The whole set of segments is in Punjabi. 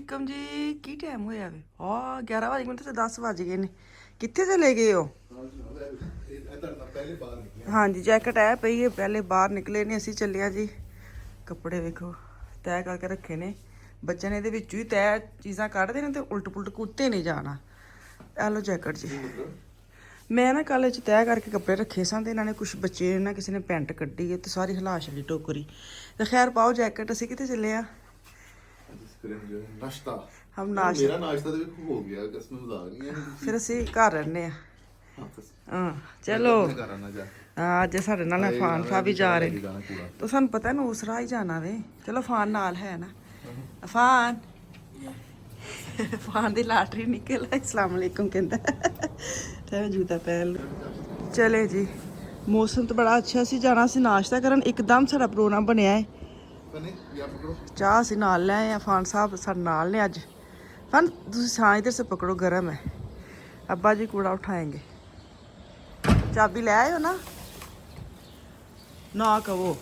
ਵਾਲੇਕਮ ਜੀ। ਕੀ ਟਾਈਮ ਹੋਇਆ ਵੇ? 11 ਵਜ ਗਏ ਤੇ 10 ਵਜ ਗਏ ਨੇ। ਕਿੱਥੇ ਚਲੇ ਗਏ ਹੋ? ਹਾਂਜੀ ਜੈਕਟ ਐ ਪਈ ਹੈ, ਪਹਿਲੇ ਬਾਹਰ ਨਿਕਲੇ ਨੇ, ਅਸੀਂ ਚੱਲੇ ਆ ਜੀ। ਕੱਪੜੇ ਵੇਖੋ ਤੈਅ ਕਰਕੇ ਰੱਖੇ ਨੇ ਬੱਚਿਆਂ ਨੇ, ਇਹਦੇ ਵਿੱਚੋਂ ਹੀ ਤੈਅ ਚੀਜ਼ਾਂ ਕੱਢਦੇ ਨੇ ਤੇ ਉਲਟ ਪੁਲਟ ਕੁੱਤੇ ਨਹੀਂ ਜਾਣਾ। ਇਹ ਲਓ ਜੈਕਟ ਜੀ। ਮੈਂ ਨਾ ਕੱਲ੍ਹ 'ਚ ਤੈਅ ਕਰਕੇ ਕੱਪੜੇ ਰੱਖੇ ਸਨ ਤੇ ਇਹਨਾਂ ਨੇ ਕੁਛ ਬੱਚੇ ਨਾ ਕਿਸੇ ਨੇ ਪੈਂਟ ਕੱਢੀ ਹੈ ਤੇ ਸਾਰੀ ਹਿਲਾ ਛੱਡੀ ਟੋਕਰੀ। ਤੇ ਖੈਰ ਪਾਓ ਜੈਕਟ। ਅਸੀਂ ਕਿੱਥੇ ਚੱਲੇ ਆ? नाश्ता हम नाश्ता मेरा नाश्ता तो हो गया, कसम मजाक नहीं है। ਫਿਰ ਅਸੀਂ ਘਰ ਰਹਿੰਦੇ ਆ। ਹਾਂ ਚਲੋ ਅੱਜ ਸਾਡੇ ਨਾਲ ਅਫਾਨ ਸਾਹਿਬ ਵੀ ਜਾ ਰਹੇ ਨੇ ਤਾਂ ਸਾਨੂੰ ਪਤਾ ਨਾ ਉਸ ਰਾਹ ਹੀ ਜਾਣਾ ਵੇ। ਚਲੋ ਅਫਾਨ ਨਾਲ ਹੈ ਨਾ। ਅਫਾਨ ਅਫਾਨ ਦੀ ਲਾਟਰੀ ਨਿਕਲ ਆਈ। अस्सलाम वालेकुम ਕਹਿੰਦਾ ਤੇ ਜੂਤਾ ਪਹਿਨ ਲਓ। ਚਲੇ ਜੀ। ਮੌਸਮ ਤਾਂ ਬੜਾ ਅੱਛਾ ਸੀ, ਜਾਣਾ ਸੀ ਨਾਸ਼ਤਾ ਕਰਨ, ਇੱਕਦਮ ਸਾਡਾ ਪ੍ਰੋਗਰਾਮ ਬਣਿਆ ਹੈ। ਚਾਹ ਅਸੀਂ ਨਾਲ ਲੈ ਆਏ। ਅਫਾਨ ਸਾਹਿਬ ਸਾਡੇ ਨਾਲ ਨੇ ਅੱਜ। फन ਤੁਸੀਂ छाँ इधर से पकड़ो, गर्म है। अब्बा जी कूड़ा उठाएंगे। चाबी ले आए हो ना? ना कहो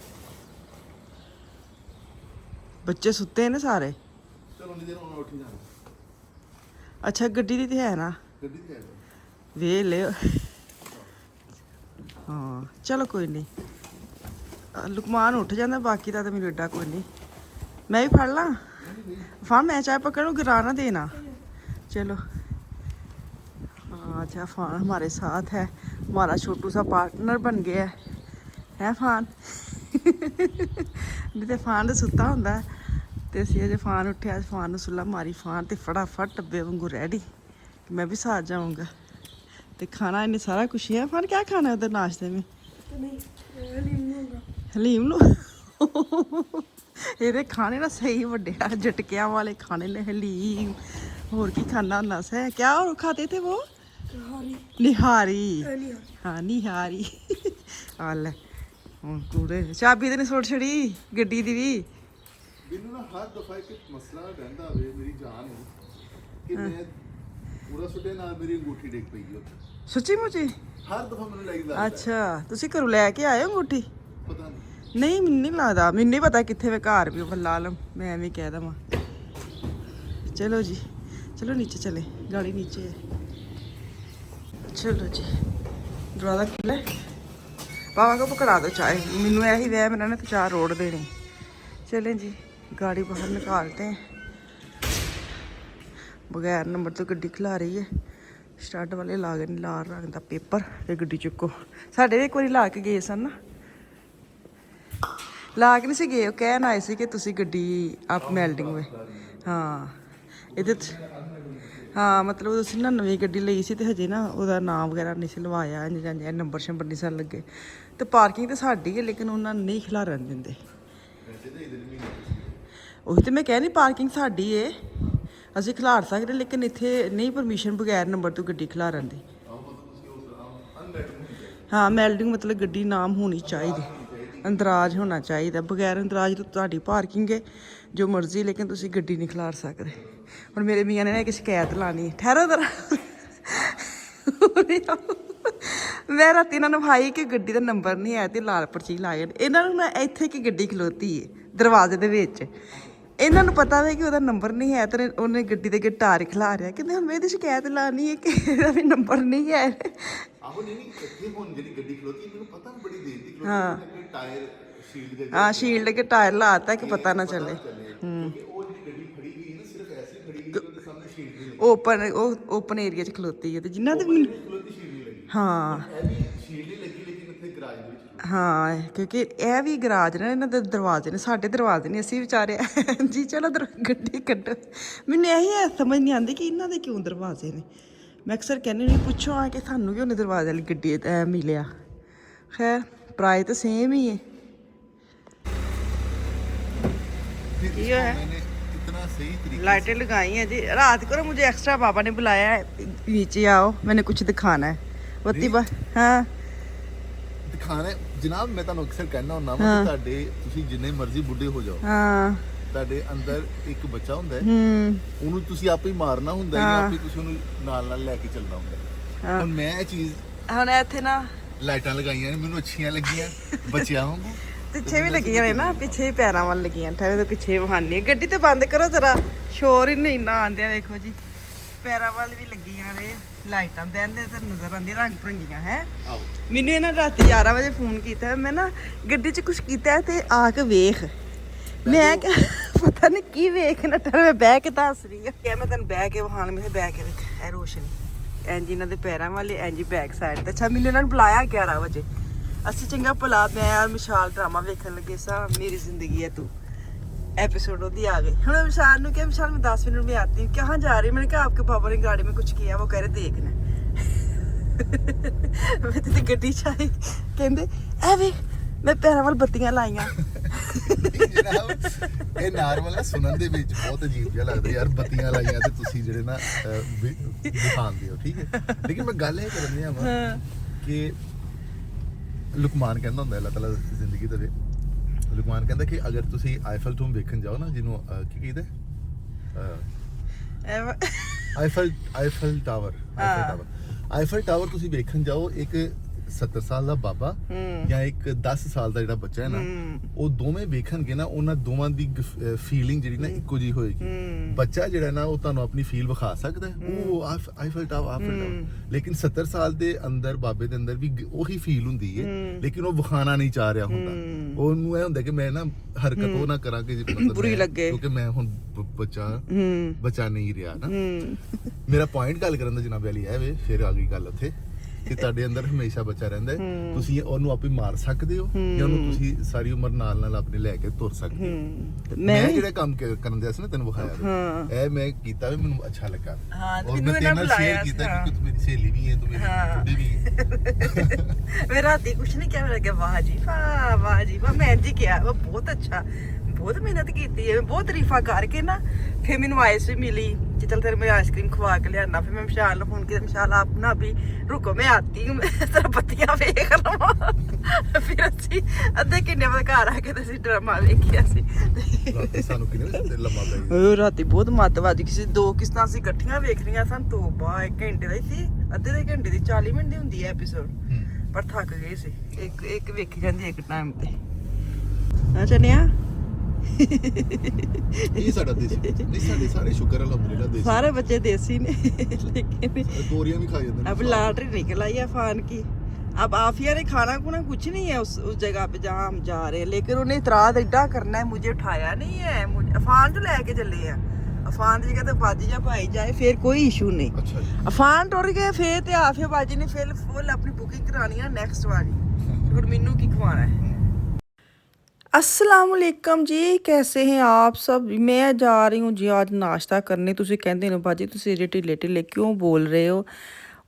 बच्चे सुते हैं ना सारे। अच्छा गड्डी दी है ना, वे ले। हाँ चलो कोई नहीं, लुकमान उठ जाता, बाकी का तो मेरे एडा कोई नहीं। मैं भी फड़ ला फान, मैं चाय पकड़ू, गिरा ना देना। चलो हाँ अच्छा, फान हमारे साथ है, हमारा छोटू सा पार्टनर बन गया है फान। नहीं तो फान तो सुता होंदा ते असीं अजे फान उठ्या, फान नूं सुला मारी फान ते फटाफट डब्बे वांगू रेडी। मैं भी साथ जाऊँगा। तो खाना इन्हें सारा कुछ है। फान क्या खाना है उधर नाश्ते में? हलीम लो। ਇਹਦੇ ਖਾਣੇ ਨਾ ਸਹੀ ਵੱਡੇ झटकियां वाले खाने ने, हलीम। और की खाना होना से क्या और खाते थे वो? निहारी। हाँ निहारी। हाल कूड़े चाबी ते नहीं सुट छड़ी गड्डी दी भी। ਮੈਨੂੰ ਨਾ ਹਰ ਦਫਾ ਇੱਕ ਮਸਲਾ ਰਹਿੰਦਾ ਵੇ ਮੇਰੀ ਜਾਨ ਨੂੰ ਕਿ ਮੈਂ ਪੂਰਾ ਸੁੱਟੇ ਨਾਲ ਮੇਰੀ ਅੰਗੂਠੀ ਡਿੱਗ ਪਈ ਉੱਥੇ। ਸੱਚੀ ਮੁੱਚੀ? ਹਰ ਦਫਾ ਮੈਨੂੰ ਲੱਗਦਾ। ਅੱਛਾ ਤੁਸੀਂ ਘਰੋਂ ਲੈ ਕੇ ਆਏ ਹੋ ਅੰਗੂਠੀ? ਪਤਾ ਨਹੀਂ। ਨਹੀਂ ਮੈਨੂੰ ਨਹੀਂ ਲੱਗਦਾ, ਮੈਨੂੰ ਨਹੀਂ ਪਤਾ ਕਿੱਥੇ ਵੇ ਘਰ ਵੀ ਬੱਲਾ ਆਲਮ, ਮੈਂ ਐਵੇਂ ਕਹਿ ਦਵਾਂ। ਚਲੋ ਜੀ चलो नीचे चले, गाड़ी नीचे है। चलो जी दरवाजा खुला है। पापा को पकड़ा दो चाय, मैनू यही वह मैंने ना तो चार रोड देनी। चले जी गाड़ी बाहर निकालते हैं। बगैर नंबर तो गड्डी खिला रही है। स्टार्ट वाले ला गए लाल रंग का पेपर ते गड्डी चुको। साढ़े भी एक बार ला के गए सन ना, ला के नहीं सी गए, कहन आए सी कि तुसी गड्डी आप मेल्डिंग में। हाँ ਇਹਦੇ ਹਾਂ ਮਤਲਬ ਅਸੀਂ ਨਾ ਨਵੀਂ ਗੱਡੀ ਲਈ ਸੀ ਤੇ ਹਜੇ ਨਾ ਉਹਦਾ ਨਾਮ ਵਗੈਰਾ ਨਹੀਂ ਸੀ ਲਵਾਇਆ, ਇੰਜ ਨੰਬਰ ਸ਼ੰਬਰ ਨਹੀਂ ਸਨ ਲੱਗੇ ਤੇ ਪਾਰਕਿੰਗ ਤੇ ਸਾਡੀ ਹੈ ਲੇਕਿਨ ਉਹਨਾਂ ਨੇ ਨਹੀਂ ਖਿਲਾਰਨ ਦਿੰਦੇ। ਉਹੀ ਤੇ ਮੈਂ ਕਹਿ ਰਹੀ ਪਾਰਕਿੰਗ ਸਾਡੀ ਏ, ਅਸੀਂ ਖਿਲਾਰ ਸਕਦੇ ਲੇਕਿਨ ਇੱਥੇ ਨਹੀਂ ਪਰਮਿਸ਼ਨ ਬਗੈਰ ਨੰਬਰ ਤੋਂ ਗੱਡੀ ਖਿਲਾਰਨ ਦੀ। ਹਾਂ ਮੈਲਡਿੰਗ ਮਤਲਬ ਗੱਡੀ ਨਾਮ ਹੋਣੀ ਚਾਹੀਦੀ, ਅੰਦਰਾਜ ਹੋਣਾ ਚਾਹੀਦਾ। ਬਗੈਰ ਅੰਦਰਾਜ ਤੋਂ ਤੁਹਾਡੀ ਪਾਰਕਿੰਗ ਹੈ ਜੋ ਮਰਜ਼ੀ, ਲੇਕਿਨ ਤੁਸੀਂ ਗੱਡੀ ਨਹੀਂ ਖਿਲਾਰ ਸਕਦੇ। ਹੁਣ ਮੇਰੇ ਮੀਆਂ ਨੇ ਇੱਕ ਸ਼ਿਕਾਇਤ ਲਾਣੀ। ਠਹਿਰੋ ਜ਼ਰਾ, ਮੈਂ ਰਾਤੀ ਇਹਨਾਂ ਨੂੰ ਭਾਈ ਕਿ ਗੱਡੀ ਦਾ ਨੰਬਰ ਨਹੀਂ ਹੈ ਤੇ ਲਾਲ ਪਰਚੀ ਲਾਏ। ਇਹਨਾਂ ਨੂੰ ਮੈਂ ਇੱਥੇ ਕਿ ਗੱਡੀ ਖਲੋਤੀ ਹੈ ਦਰਵਾਜ਼ੇ ਦੇ ਵਿੱਚ, ਇਹਨਾਂ ਨੂੰ ਪਤਾ ਹੈ ਕਿ ਉਹਦਾ ਨੰਬਰ ਨਹੀਂ ਹੈ ਤੇ ਉਹਨੇ ਗੱਡੀ ਦੇ ਗਿਟਾਰ ਖਿਲਾ ਰਿਹਾ। ਕਹਿੰਦੇ ਹੁਣ ਮੈਂ ਇਹਦੀ ਸ਼ਿਕਾਇਤ ਲਾਣੀ ਹੈ ਕਿ ਇਹਦਾ ਵੀ ਨੰਬਰ ਨਹੀਂ ਹੈ। ਆਹੋ ਨਹੀਂ ਇੱਥੇ ਹੁਣ ਜਿਹੜੀ ਗੱਡੀ ਖਲੋਤੀ ਮੈਨੂੰ ਪਤਾ ਨਹੀਂ ਬੜੀ ਦੇਰ ਦੀ ਖਲੋਤੀ। ਹਾਂ ਟਾਇਰ ਸ਼ੀਲਡ ਦੇ, ਹਾਂ ਸ਼ੀਲਡ ਕੇ ਟਾਇਰ ਲਾਤਾ ਕਿ ਪਤਾ ਨਾ ਚੱਲੇ। ओपन एरिया च खलोती है जिन्ना हाँ हाँ क्योंकि यह भी गराज ने, इन्होंने दरवाजे ने, साढ़े दरवाजे ने, असी बेचारे जी चलो गड्डी कड्डो। मैनू यही है समझ नहीं आती कि इन्हों के क्यों दरवाजे ने। मैं अक्सर कहनी नहीं पुछो आ कि सानू क्यों नहीं दरवाजे वाली गड्डी मिलिया। खैर प्राइस तो सेम ही है। लाइटें लगाई हैं जी। रात को मुझे एक्स्ट्रा पापा ने बुलाया है, नीचे आओ मैंने कुछ दिखाना है। बत्ती हाँ दिखाना है जनाब। मैं ਤੁਹਾਨੂੰ ਅਕਸਰ ਕਹਿਣਾ ਹੁੰਦਾ ਹਾਂ ਕਿ ਤੁਹਾਡੇ ਤੁਸੀਂ ਜਿੰਨੇ ਮਰਜ਼ੀ ਬੁੱਢੇ ਹੋ ਜਾਓ, ਹਾਂ ਤੁਹਾਡੇ ਅੰਦਰ ਇੱਕ ਬੱਚਾ ਹੁੰਦਾ ਹੈ, ਉਹਨੂੰ ਤੁਸੀਂ ਆਪੇ ਹੀ ਮਾਰਨਾ ਹੁੰਦਾ ਹੈ, ਆਪੇ ਤੁਸੀਂ ਉਹਨੂੰ ਨਾਲ ਨਾਲ ਲੈ ਕੇ ਚੱਲਣਾ ਹੁੰਦਾ ਹੈ। ਹੁਣ ਮੈਂ ਇਹ ਚੀਜ਼ ਹੁਣ ਇੱਥੇ ਨਾ ਲਾਈਟਾਂ ਲਗਾਈਆਂ ਨੇ, ਮੈਨੂੰ ਅੱਛੀਆਂ ਲੱਗੀਆਂ ਬੱਚਿਆਂ ਵਾਂਗੂ। ਪਿੱਛੇ ਵੀ ਲੱਗੀਆਂ ਨੇ ਨਾ, ਪਿੱਛੇ ਪੈਰਾਂ ਵੱਲ ਲੱਗੀਆਂ ਠਹਿਰੇ ਤੇ ਪਿੱਛੇ ਵਹਾਨੀ ਗੱਡੀ ਤੇ ਬੰਦ ਕਰੋ ਜਰਾ, ਸ਼ੋਰ ਹੀ ਨਹੀਂ ਨਾ ਆਂਦਿਆ। ਵੇਖੋ ਜੀ ਪੈਰਾਂ ਵੱਲ ਵੀ ਲੱਗੀਆਂ ਨੇ ਲਾਈਟਾਂ, ਬਹਿੰਦੇ ਤੇ ਨਜ਼ਰ ਆਉਂਦੀਆਂ ਰੰਗ ਭਰੰਗੀਆਂ ਹੈ। ਮੈਨੂੰ ਇਹਨਾਂ ਰਾਤੀ 11 ਵਜੇ ਫੋਨ ਕੀਤਾ, ਮੈਂ ਨਾ ਗੱਡੀ 'ਚ ਕੁਝ ਕੀਤਾ ਤੇ ਆ ਕੇ ਵੇਖ। ਮੈਂ ਕਿਹਾ ਪਤਾ ਨਹੀਂ ਕੀ ਵੇਖਣਾ, ਮੈਂ ਬਹਿ ਕੇ ਦੱਸ ਰਹੀ ਆ ਕਿ ਮੈਂ ਤੈਨੂੰ ਬਹਿ ਕੇ ਵਹਾਣ, ਮੈਂ ਬਹਿ ਕੇ ਵੇਖ ਇਹ ਰੋਸ਼ਨੀ ਇੰਜ ਇਹਨਾਂ ਦੇ ਪੈਰਾਂ ਵਾਲੇ ਇੰਜ ਬੈਕ ਸਾਈਡ ਤੇ। ਅੱਛਾ ਮੈਨੂੰ ਇਹਨਾਂ ਨੇ ਬੁਲਾਇਆ 11 ਵਜੇ, ਅਸੀਂ ਚੰਗਾ ਭਲਾ ਮੈਂ ਯਾਰ ਵਿਸ਼ਾਲ ਡਰਾਮਾ ਵੇਖਣ ਲੱਗੇ ਸਾਂ, ਮੇਰੀ ਜ਼ਿੰਦਗੀ ਹੈ ਤੂੰ एपिसोड ਉਹਦੀ ਆ गई। ਹੁਣ विशाल ਨੂੰ ਕਿਹਾ विशाल मैं 10 मिनट में आती हूँ, कहाँ जा रही? मैंने कहा आपके पापा ने गाड़ी में कुछ किया, वो कह रहे देखना। मैं तो गड्डी च आई, कहते ए वे मैं पैरों वाल बत्तियां लाइयां। ਇਹ ਨਾਰਮਲ ਹੈ ਸੁਣਨ ਦੇ ਵਿੱਚ ਬਹੁਤ ਅਜੀਬ ਜਿਹਾ ਲੱਗਦਾ ਯਾਰ, ਬੱਤੀਆਂ ਲਾਈਆਂ ਤੇ ਤੁਸੀਂ ਜਿਹੜੇ ਨਾ ਦਿਖਾਉਂਦੇ ਹੋ, ਠੀਕ ਹੈ। ਲੇਕਿਨ ਮੈਂ ਗੱਲ ਇਹ ਕਰਨ ਦਿਆਂ ਵਾ ਕਿ ਲੁਕਮਾਨ ਕਹਿੰਦਾ ਹੁੰਦਾ ਅੱਲਾਹ ਤਾਲਾ ਜ਼ਿੰਦਗੀ ਦੇਵੇ, ਲੁਕਮਾਨ ਕਹਿੰਦਾ ਕਿ ਅਗਰ ਤੁਸੀਂ ਆਈਫਲ ਟੂਮ ਵੇਖਣ ਜਾਓ ਨਾ, ਜਿਹਨੂੰ ਕੀ ਕਹਿੰਦੇ ਆਈਫਲ ਟਾਵਰ ਤੁਸੀਂ ਵੇਖਣ ਜਾਓ, ਇੱਕ 70 ਸਾਲ ਦਾ ਬਾਬਾ ਜਾਂ ਇੱਕ 10 ਸਾਲ ਦਾ ਜਿਹੜਾ ਬੱਚਾ ਹੈ ਨਾ, ਉਹ ਦੋਵੇਂ ਵੇਖਣਗੇ ਨਾ, ਉਹਨਾਂ ਦੋਵਾਂ ਦੀ ਫੀਲਿੰਗ ਜਿਹੜੀ ਨਾ ਇੱਕੋ ਜਿਹੀ ਹੋਏਗੀ। ਬੱਚਾ ਜਿਹੜਾ ਨਾ ਉਹ ਤੁਹਾਨੂੰ ਆਪਣੀ ਫੀਲ ਵਿਖਾ ਸਕਦਾ ਉਹ ਆਈਫਲ ਟਾਵਰ, ਲੇਕਿਨ 70 ਸਾਲ ਦੇ ਅੰਦਰ ਬਾਬੇ ਦੇ ਅੰਦਰ ਵੀ ਉਹੀ ਫੀਲ ਹੁੰਦੀ ਹੈ, ਲੇਕਿਨ ਉਹ ਵਿਖਾਣਾ ਨਹੀਂ ਚਾਹ ਰਿਹਾ ਹੁੰਦਾ। ਉਹਨੂੰ ਇਹ ਹੁੰਦਾ ਕਿ ਮੈਂ ਨਾ ਹਰਕਤ ਉਹ ਨਾ ਕਰਾਂ ਕਿ ਬੁਰੀ ਲੱਗੇ, ਕਿਉਂਕਿ ਮੈਂ ਹੁਣ ਬੱਚਾ ਨਹੀਂ ਰਿਹਾ ਨਾ। ਮੇਰਾ ਪੁਆਇੰਟ ਗੱਲ ਕਰਨ ਦਾ ਜਨਾਬ ਵਾਲੀ ਹੈ ਵੇ, ਫਿਰ ਆ ਗਈ ਗੱਲ ਉੱਥੇ ਕਿ ਤੁਹਾਡੇ ਅੰਦਰ ਹਮੇਸ਼ਾ ਬੱਚਾ ਰਹਿੰਦਾ ਹੈ, ਤੁਸੀਂ ਉਹਨੂੰ ਆਪੇ ਮਾਰ ਸਕਦੇ ਹੋ ਜਾਂ ਉਹਨੂੰ ਤੁਸੀਂ ਸਾਰੀ ਉਮਰ ਨਾਲ ਨਾਲ ਆਪਣੇ ਲੈ ਕੇ ਤੁਰ ਸਕਦੇ ਹੋ। ਮੈਂ ਜਿਹੜਾ ਕੰਮ ਕਰਨ ਦਿਆ ਸੀ ਨਾ ਤੈਨੂੰ ਵਿਖਾਇਆ, ਇਹ ਮੈਂ ਕੀਤਾ ਵੀ ਮੈਨੂੰ ਅੱਛਾ ਲੱਗਾ, ਔਰ ਮੈਂ ਤੇਰੇ ਨਾਲ ਸ਼ੇਅਰ ਕੀਤਾ ਕਿ ਤੂੰ ਮੇਰੀ ਸਹੇਲੀ ਵੀ ਹੈ, ਤੂੰ ਮੇਰੀ ਬੁੱਢੀ ਵੀ ਹੈ। ਮੈਂ ਰਾਤੀ ਕੁਛ ਨਹੀਂ ਕਿਹਾ, ਲੱਗਾ ਵਾਹ ਜੀ ਵਾਹ, ਵਾਹ ਜੀ ਵਾਹ। ਮੈਂ ਜੀ ਕਿਹਾ ਉਹ ਬਹੁਤ ਅੱਛਾ, ਬਹੁਤ ਮਿਹਨਤ ਕੀਤੀ ਹੈ, ਬਹੁਤ ਤਾਰੀਫਾਂ ਕਰਕੇ ਨਾ। ਫਿਰ ਮੈਨੂੰ ਆਈਸ ਵੀ ਮਿਲੀ कि चल तेरे मैं आइसक्रीम खवा के लिया। फिर मैं विशाल ने फोन किया, विशाल आप ना अभी रुको मैं आती हूँ, मैं तेरा बत्तियां वेख लवां। फिर ਅਸੀਂ ਅੱਧੇ ਘੰਟੇ ਬਾਅਦ ਘਰ ਆ ਕੇ ਤੇ ਅਸੀਂ ਡਰਾਮਾ ਵੇਖਿਆ ਸੀ। ਰਾਤੀ ਸਾਨੂੰ ਕਿੰਨੇ ਲੰਮਾ ਪੈ ਗਿਆ, ਉਹ ਰਾਤੀ ਬਹੁਤ ਮੱਤ ਵੱਜ ਗਈ ਸੀ। 2 ਕਿਸ਼ਤਾਂ ਅਸੀਂ ਇਕੱਠੀਆਂ ਵੇਖ ਰਹੀਆਂ ਸਨ, ਤੋਬਾ 1 ਘੰਟੇ ਦਾ ਹੀ ਸੀ, ਅੱਧੇ ਦੇ ਘੰਟੇ ਦੀ 40 ਮਿੰਟ ਦੀ ਹੁੰਦੀ ਹੈ ਐਪੀਸੋਡ, ਪਰ ਥੱਕ ਗਏ ਸੀ। ਇੱਕ ਵੇਖੀ ਜਾਂਦੀ ਇੱਕ ਟਾਈਮ ਤੇ। ਆ ਚਲਿਆ ਇਹ ਸਾਡਾ ਦੇਸੀ ਨਹੀਂ, ਸਾਡੇ ਸਾਰੇ ਸ਼ੁਕਰ ਅਲਹਮਦੁਲਿਲਾ ਦੇਸੀ, ਸਾਰੇ ਬੱਚੇ ਦੇਸੀ ਨੇ, लेकिन ਤੋਰੀਆਂ भी खा जाते हैं। अब लॉटरी निकल आई है अफान की। अब आफिया ने खाना खुना कुछ नहीं है उस जगह पे जहाँ हम जा रहे हैं, लेकिन उन्हें इतराज एडा करना है, मुझे उठाया नहीं है। अफान जो लेके चले हैं, अफान की जगह तो बाजी या भाई जाए फिर कोई इशू नहीं। अच्छा जी। अफान टुर गए फिर ते आफिया बाजी ने फिर फुल अपनी बुकिंग करानी है नेक्स्ट वाली। फिर मैनू की खवाना है। अस्सलामुअलैकुम जी, कैसे हैं आप सब? मैं जा रही हूँ जी आज नाश्ता करने। तुसी कहते हो बाजी तुसी ढिले ढिले क्यों बोल रहे हो?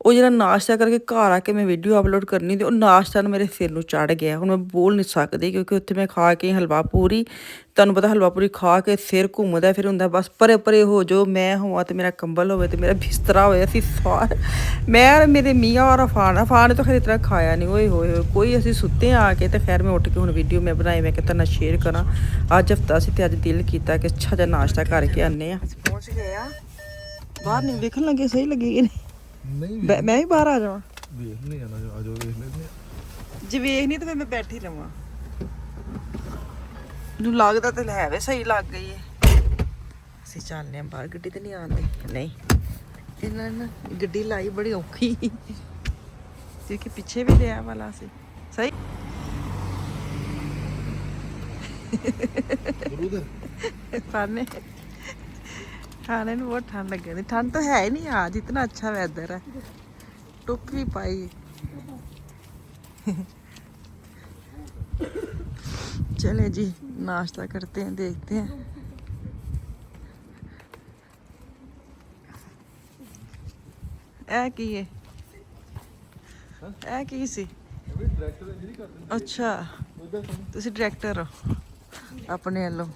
ਉਹ ਜਿਹੜਾ ਨਾਸ਼ਤਾ ਕਰਕੇ ਘਰ ਆ ਕੇ ਮੈਂ ਵੀਡੀਓ ਅਪਲੋਡ ਕਰਨੀ ਤੇ ਉਹ ਨਾਸ਼ਤਾ ਨਾ ਮੇਰੇ ਸਿਰ ਨੂੰ ਚੜ ਗਿਆ। ਹੁਣ ਮੈਂ ਬੋਲ ਨਹੀਂ ਸਕਦੀ ਕਿਉਂਕਿ ਉੱਥੇ ਮੈਂ ਖਾ ਕੇ ਹਲਵਾ ਪੂਰੀ, ਤੁਹਾਨੂੰ ਪਤਾ ਹਲਵਾ ਪੂਰੀ ਖਾ ਕੇ ਸਿਰ ਘੁੰਮਦਾ, ਫਿਰ ਹੁੰਦਾ ਬਸ ਪਰੇ ਪਰੇ ਹੋ ਜੋ। ਮੈਂ ਹੋਵਾਂ ਤੇ ਮੇਰਾ ਕੰਬਲ ਹੋਵੇ ਤੇ ਮੇਰਾ ਬਿਸਤਰਾ ਹੋਵੇ, ਅਸੀਂ ਮੈਂ ਮੇਰੇ ਮੀਆਂ ਔਰ ਅਫਾਨ ਨੇ ਤਾਂ ਖੈਰ ਇਤਨਾ ਖਾਇਆ ਨਹੀਂ। ਓਏ ਹੋਏ ਕੋਈ ਅਸੀਂ ਸੁੱਤੇ ਆ ਕੇ ਤੇ ਖੈਰ ਮੈਂ ਉੱਠ ਕੇ ਹੁਣ ਵੀਡੀਓ ਮੈਂ ਬਣਾਈ, ਮੈਂ ਕਿਹਾ ਨਾਲ ਸ਼ੇਅਰ ਕਰਾਂ। ਅੱਜ ਹਫਤਾ ਸੀ ਤੇ ਅੱਜ ਦਿਲ ਕੀਤਾ ਕਿ ਅੱਛਾ ਜਿਹਾ ਨਾਸ਼ਤਾ ਕਰਕੇ ਆਨੇ ਆ। ਅਸੀਂ ਪਹੁੰਚ ਗਏ ਆ, ਬਾਹਰ ਨਹੀਂ ਵੇਖਣ ਲੱਗੇ ਸਹੀ ਲੱਗੇਗੀ ਨਹੀਂ। ਨਹੀਂ ਮੈਂ ਵੀ ਬਾਹਰ ਆ ਜਾਵਾਂ, ਵੇਖ ਨਹੀਂ ਜਾਣਾ, ਆ ਜਾਓ ਵੇਖ ਲੈਂਦੇ ਆ। ਜੇ ਵੇਖ ਨਹੀਂ ਤਾਂ ਫਿਰ ਮੈਂ ਬੈਠੀ ਰਵਾਂ। ਨੂੰ ਲੱਗਦਾ ਤੇ ਹੈ ਵੇ ਸਹੀ ਲੱਗ ਗਈ ਹੈ। ਅਸੀਂ ਚੱਲਦੇ ਆਂ ਬਾਹਰ, ਗੱਡੀ ਤੇ ਨਹੀਂ ਆਉਂਦੇ। ਨਹੀਂ ਇਹਨਾਂ ਨੇ ਗੱਡੀ ਲਾਈ ਬੜੀ ਔਖੀ ਕਿਉਂਕਿ ਪਿੱਛੇ ਵੀ ਲਿਆ ਵਾਲਾ ਸੀ ਸਹੀ। पाने खाने में बहुत ठंड लग गई। ठंड तो है ही नहीं आज, इतना अच्छा वेदर है। टोपी पाई। चले जी नाश्ता करते हैं, देखते हैं। ਇਹ ਕੀ ਹੈ? ਇਹ ਕੀ ਸੀ? ਅੱਛਾ ਤੁਸੀਂ ਡਾਇਰੈਕਟਰ ਹੋ ਆਪਣੇ ਵੱਲੋਂ?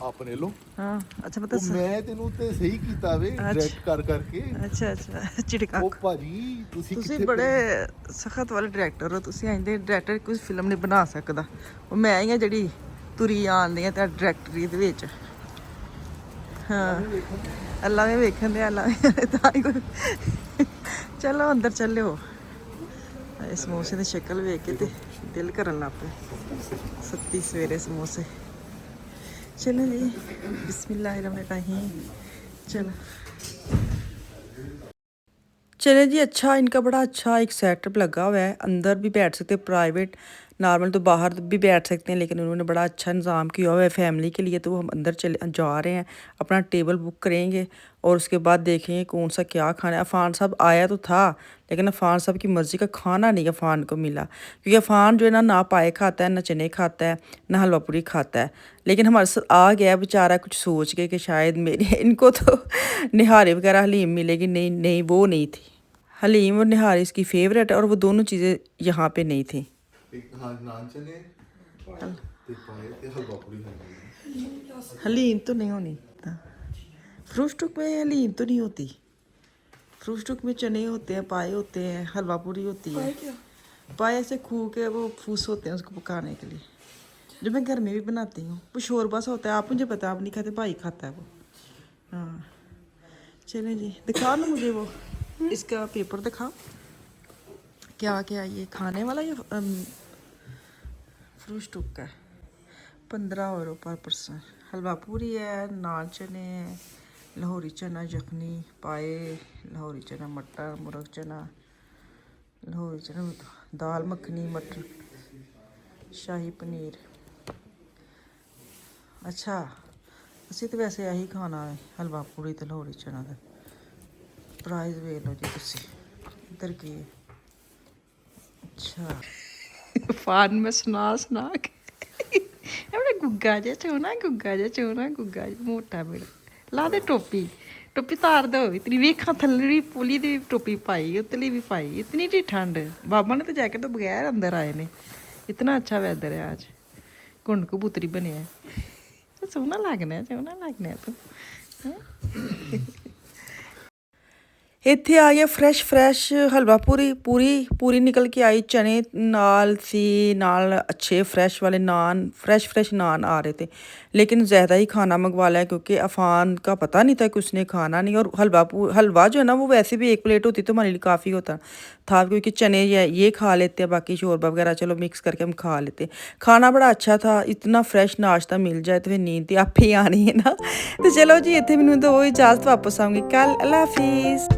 ਆਪਣੇ ਵੱਲੋਂ ਹਾਂ। ਅੱਛਾ ਮਤਲਬ ਮੈਂ ਤੈਨੂੰ ਤੇ ਸਹੀ ਕੀਤਾ ਵੇ ਡਾਇਰੈਕਟ ਕਰ ਕਰਕੇ। ਅੱਛਾ ਅੱਛਾ ਝਿੜਕਾ। ਉਹ ਭਾਜੀ ਤੁਸੀਂ ਬੜੇ ਸਖਤ ਵਾਲੇ ਡਾਇਰੈਕਟਰ ਹੋ। ਤੁਸੀਂ ਆਂਦੇ ਡਾਇਰੈਕਟਰ ਕੋਈ ਫਿਲਮ ਨਹੀਂ ਬਣਾ ਸਕਦਾ। ਉਹ ਮੈਂ ਹੀ ਆ ਜਿਹੜੀ ਤੁਰੀ ਆਉਂਦੀ ਆ ਤੇ ਡਾਇਰੈਕਟਰੀ ਦੇ ਵਿੱਚ। ਹਾਂ ਅੱਲਾ ਵੀ ਵੇਖਣ ਦੇ, ਅੱਲਾ ਤਾਂ ਹੀ ਕੋਈ। ਚਲੋ ਅੰਦਰ ਚੱਲਿਓ। ਸਮੋਸੇ ਦੀ ਸ਼ਕਲ ਵੇਖ ਕੇ ਤੇ ਦਿਲ ਕਰਨ ਲੱਗ ਪਿਆ ਸੱਤੀ ਸਵੇਰੇ ਸਮੋਸੇ। चलो जी बिस्मिल्लाहिर्रहमानिर्रहीम। चलो चले जी। अच्छा, इनका बड़ा अच्छा एक सेटअप लगा हुआ है, अंदर भी बैठ सकते, प्राइवेट नॉर्मल तो बाहर भी बैठ सकते हैं, लेकिन उन्होंने बड़ा अच्छा इंतज़ाम किया हुआ है फैमिली के लिए। तो हम अंदर चले जा रहे हैं, अपना टेबल बुक करेंगे और उसके बाद देखेंगे कौन सा क्या खाना है। अफ़ान साहब आया तो था, लेकिन अफ़ान साहब की मर्ज़ी का खाना नहीं अफ़ान को मिला, क्योंकि अफ़ान जो है ना पाए खाता है, ना चने खाता है, ना हलवा पूरी खाता है। लेकिन हमारे साथ आ गया बेचारा कुछ सोच के कि शायद मेरे इनको तो निहारी वगैरह हलीम मिलेगी। नहीं नहीं, वो नहीं थी। हलीम और निहारी इसकी फेवरेट है और वो दोनों चीज़ें यहाँ पे नहीं थी। हलीम तो नहीं होनी, फ्रूट स्टूक में हलीम तो नहीं होती। फ्रूट स्टूक में चने होते हैं, पाए होते हैं, हलवा पूरी होती है। पाए ऐसे खू के वो फूस होते हैं उसको पकाने के लिए, जो मैं घर में भी बनाती हूँ। वो शोरबा सा होता है, आप मुझे पता, आप नहीं खाते, भाई खाता है वो। हाँ चलें जी, दिखा लो मुझे वो इसका पेपर दिखाओ, क्या क्या ये खाने वाला ये फ्रूट स्टूक का 15 € पर पर्सन। हलवा पूरी है, नान चने हैं, लाहौरी चना यखनी, पाए, लाहौरी चना मटर, मुर्ग चना, लाहौरी चना, दाल मखनी, मटर, शाही पनीर। अच्छा, ਅਸੀਂ तो वैसे यही खाना है, हलवा पूरी तो लाहौरी चना का। प्राइस वेख लो जी तुसी इधर की। अच्छा फान में सुना के अपना गुग्गा जा चोना, गुग्गा जा चोना, गुग्गा जा मोटा मेरा। ला दे टोपी, टोपी तार दो। इतनी वेखा थल्ली पुली दी टोपी पाई, उतली भी पाई। इतनी जी ठंड, बाबा ने तो जैकेट तो बगैर अंदर आए ने। इतना अच्छा वेदर है आज, घुंड कबूतरी बने है। तो सोहना लगना है, सोहना लगना है तू। ਇੱਥੇ ਆ ਗਿਆ फ्रैश हलवा पूरी निकल के आई। चने नाल सी, नाल अच्छे फ्रैश वाले नान, फ्रैश नान आ रहे थे। लेकिन ज़्यादा ही खाना मंगवा लिया, क्योंकि अफ़ान का पता नहीं था कि उसने खाना नहीं। और हलवा जो है ना, वो वैसे भी एक प्लेट होती तो हमारे लिए काफ़ी होता था, क्योंकि चने ये खा लेते हैं, बाकी शोरबा वगैरह चलो मिक्स करके हम खा लेते। खाना बड़ा अच्छा था। इतना फ्रैश नाश्ता मिल जाए तो फिर नींद तो आप ही आनी है ना। तो चलो जी, इतने मैनू तो इजाज़त, वापस आऊँगी कल। अल्लाह हाफिज़।